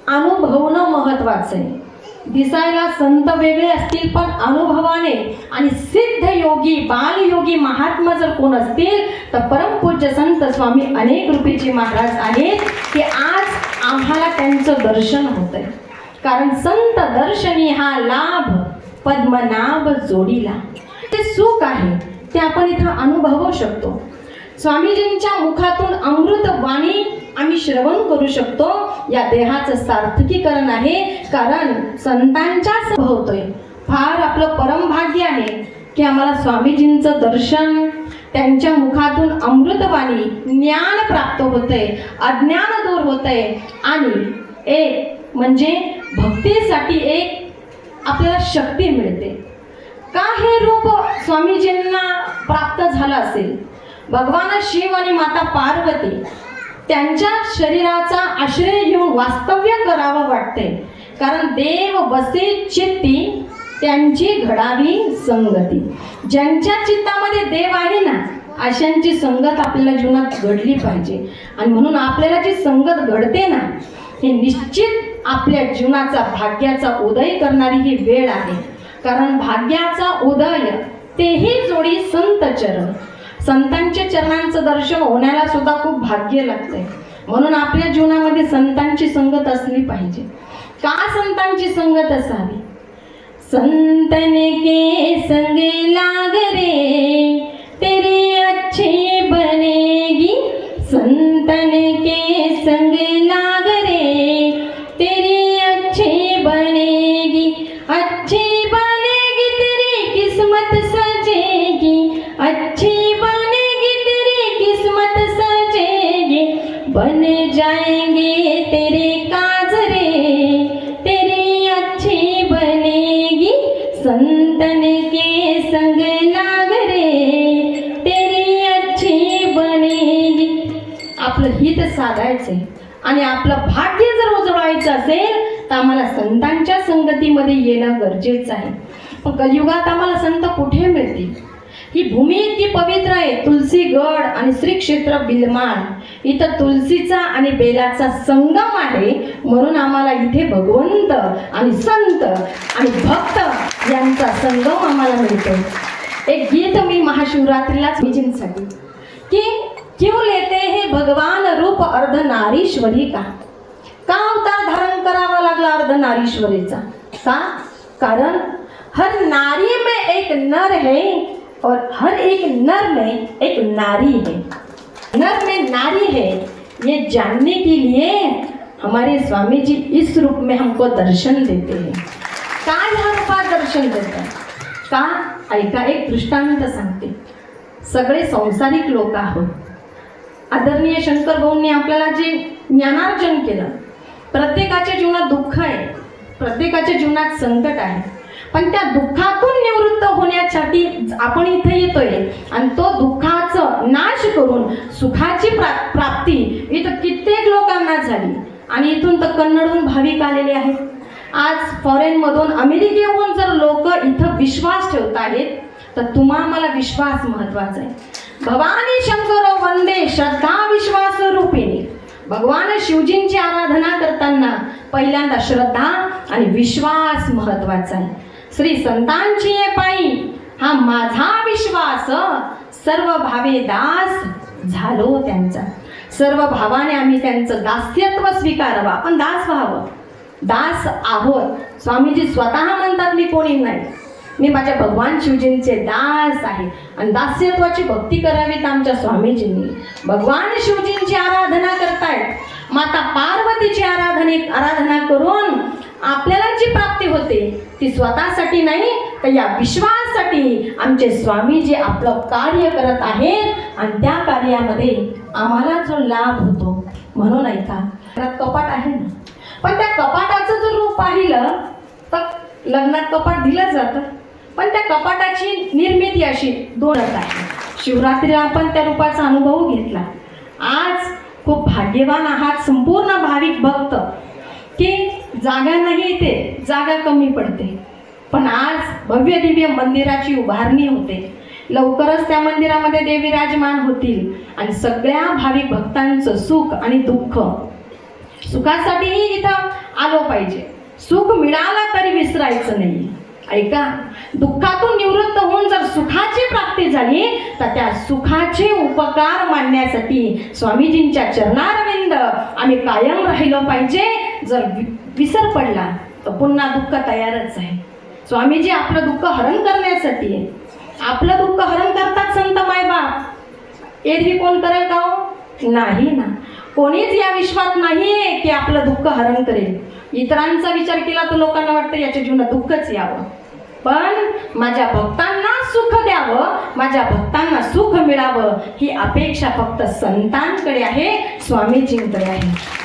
अनुभवणं महत्वाचं आहे. दिसायला संत वेगळे असतील पण अनुभवाने आणि सिद्ध योगी बालयोगी महात्मा जर कोण असतील तर परमपूज्य संत स्वामी अनेक रूपीचे महाराज आहेत की आज आम्हाला त्यांचं दर्शन होतंय. कारण संत दर्शनी हा लाभ पद्मनाभ जोडीला. ते सुख आहे ते आपण इथं अनुभवू शकतो. स्वामीजींच्या मुखातून अमृत वाणी आम्ही श्रवण करू शकतो. या देहाचं सार्थकीकरण आहे. कारण संतांच्याच होतोय. फार आपलं परम भाग्य आहे की आम्हाला स्वामीजींचं दर्शन, त्यांच्या मुखातून अमृतवाणी ज्ञान प्राप्त होतंय, अज्ञान दूर होतंय आणि एक म्हणजे भक्तीसाठी एक आपल्याला शक्ती मिळते. का हे रूप स्वामीजींना प्राप्त झालं असेल? भगवान शिव आणि माता पार्वती त्यांच्या शरीराचा आश्रय घेऊन वास्तव्य करावं वाटते. कारण देव बसे चित्ती त्यांची घडावी संगती. ज्यांच्या चित्तामध्ये देव आहे ना अशांची संगत आपल्याला जीवनात घडली पाहिजे. आणि म्हणून आपल्याला जी संगत घडते ना हे निश्चित आपल्या जीवनाचा भाग्याचा उदय करणारी ही वेळ आहे. कारण भाग्याचा उदय तेही जोडी संत चरण. संतांच्या चरणांचं दर्शन होण्याला सुद्धा खूप भाग्य लागतंय. म्हणून आपल्या जीवनामध्ये संतांची संगत असली पाहिजे. का संतांची संगत असावी? संतन के संग लाग रे तेरे अच्छे बनेगी. संतन के संग लाग रे तेरी अच्छे बनेगी. अच्छी बनेगी तेरी किस्मत सजेगी. अच्छी बन जाएंगे तेरे काज रे तेरी अच्छी बनेगी. संतन के संग लाग रे तेरी अच्छी बनेगी. आपलं हित साधायचंय आणि आपलं भाग्य जर उजळायचं असेल तर आम्हाला संतांच्या संगतीमध्ये येणं गरजेचं आहे. पण कलियुगात आम्हाला संत कुठे मिळतील? ही भूमी इतकी पवित्र आहे. तुलसी गड आणि श्री क्षेत्र बिलमाण. इथं तुलसीचा आणि बेलाचा संगम आहे. म्हणून आम्हाला इथे भगवंत आणि संत आणि भक्त यांचा संगम आम्हाला मिळतो. एक गीत मी महाशिवरात्रीलाच विजिंसाठी की क्यों लेते हैं भगवान रूप अर्धनारीश्वरी का. का अवतार धारण करावा लागला अर्धनारीश्वरीचा? का? कारण हर नारी में एक नर है और हर एक नर में एक नारी है. नर में नारी है ये जानने के लिए हमारे स्वामी जी इस रूप में हमको दर्शन देते हैं. काय ह्या रूपात दर्शन देतात? का? ऐका, एक दृष्टांत सांगते. सगळे संसारिक लोक आहोत. आदरणीय शंकर भाऊंनी आपल्याला जे ज्ञानार्जन केलं. प्रत्येकाच्या जीवनात दुःख आहे, प्रत्येकाच्या जीवनात संकट आहे. पण त्या दुःखातून निवृत्त होण्यासाठी आपण इथे येतोय आणि तो दुःखाचं नाश करून सुखाची प्राप्ती इथं कित्येक लोकांना झाली. आणि इथून तर कन्नडहून भाविक आलेले आहेत. आज फॉरेनमधून अमेरिकेहून जर लोक इथं विश्वास ठेवत आहेत तर तुम्हा मला विश्वास महत्वाचा आहे. भवानी शंकर वंदे श्रद्धा विश्वास रूपिणी. भगवान शिवजींची आराधना करताना पहिल्यांदा श्रद्धा आणि विश्वास महत्वाचा आहे. श्री संतांची पायी हा माझा विश्वास. सर्व भावे दास झालो त्यांचा. सर्व भावाने आम्ही त्यांचं दास्यत्व स्वीकारावं. आपण दास व्हावं. दास आहोत. स्वामीजी स्वतः म्हणतात मी कोणी नाही, मी माझ्या भगवान शिवजींचे दास आहे. आणि दास्यत्वाची भक्ती करावीत आमच्या स्वामीजींनी. भगवान शिवजींची आराधना करतायत. माता पार्वतीची आराधना करून आपल्याला जी प्राप्ती होते ती स्वतःसाठी नाही तर या विश्वासासाठी आमचे स्वामीजी आपलं कार्य करत आहेत आणि त्या कार्यामध्ये आम्हाला जो लाभ होतो. म्हणून ऐका, घरात कपाट आहे ना, पण त्या कपाटाचं जर रूप पाहिलं तर लग्नात कपाट दिलं जातं. पण त्या कपाटाची निर्मिती अशी दोनच आहे. शिवरात्रीला आपण त्या रूपाचा अनुभव घेतला. आज खूप भाग्यवान आहात संपूर्ण भाविक भक्त की जागा नाही येते, जागा कमी पडते. पण आज भव्य दिव्य मंदिराची उभारणी होते. लवकरच त्या मंदिरामध्ये देवी विराजमान होतील आणि सगळ्या भाविक भक्तांचं सुख आणि दुःख सुखासाठीही इथं पाहिजे. सुख मिळालं तरी विसरायचं नाही. ऐका, दुःखातून निवृत्त होऊन जर सुखाची प्राप्ती झाली तर त्या सुखाचे उपकार मानण्यासाठी स्वामीजींच्या चरणारविंद आम्ही कायम राहिलो पाहिजे. जर विसर पडला तर पुन्हा दुःख तयारच आहे. स्वामीजी आपलं दुःख हरण करण्यासाठी, आपलं दुःख हरण करतात संत मायबाप. एरवी कोण करेल का हो? नाही ना, कोणीच या विश्वात नाहीये की आपलं दुःख हरण करेल. इतरांचा विचार केला तर लोकांना वाटतं याच्या जीवनात दुःखच यावं, पण माझ्या भक्तांना सुख द्यावं, माझ्या भक्तांना सुख मिळावं ही अपेक्षा फक्त संतांकडे आहे, स्वामीजींकडे आहे.